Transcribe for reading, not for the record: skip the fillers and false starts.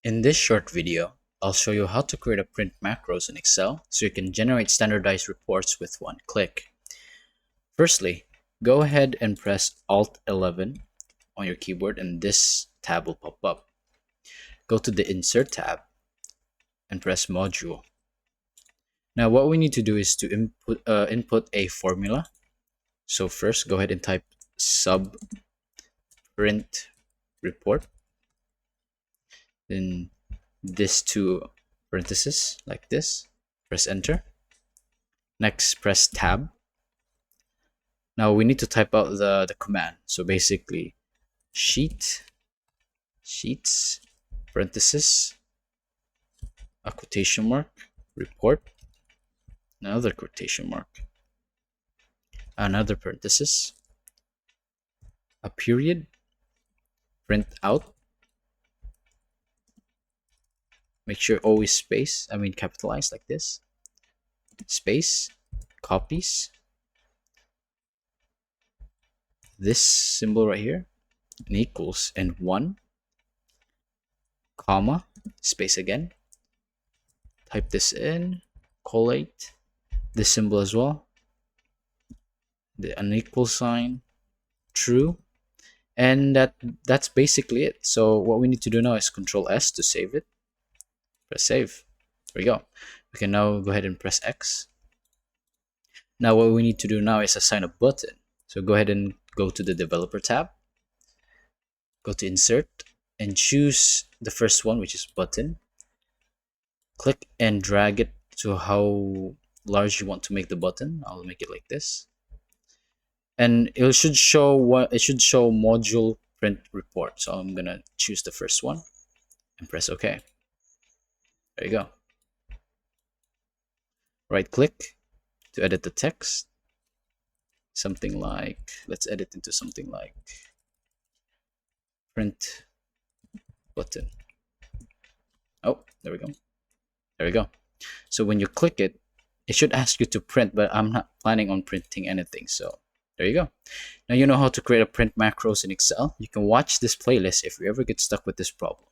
In this short video, I'll show you how to create a print macros in Excel so you can generate standardized reports with one click. Firstly, go ahead and press Alt 11 on your keyboard and this tab will pop up. Go to the Insert tab and press Module. Now what we need to do is to input a formula. So first, go ahead and type sub print report. Then this two parentheses like this. Press enter. Next, press tab. Now we need to type out the command. So basically, sheets, parenthesis, a quotation mark, report, another quotation mark, another parenthesis, a period, print out. Make sure always space, capitalize like this, space, copies, this symbol right here, and equals, and 1, comma, space again, type this in, collate, this symbol as well, the unequal sign, true, and that's basically it. So what we need to do now is Control S to save it. Press save. There we go. We can now go ahead and press X. Now what we need to do now is assign a button. So go ahead and go to the Developer tab. Go to Insert and choose the first one, which is button. Click and drag it to how large you want to make the button. I'll make it like this. And it should show module print report. So I'm gonna choose the first one and press OK. There you go. Right click to edit the text. Something like, let's edit into something like print button. Oh, there we go. There we go. So when you click it, it should ask you to print, but I'm not planning on printing anything. So there you go. Now you know how to create a print macros in Excel. You can watch this playlist if you ever get stuck with this problem.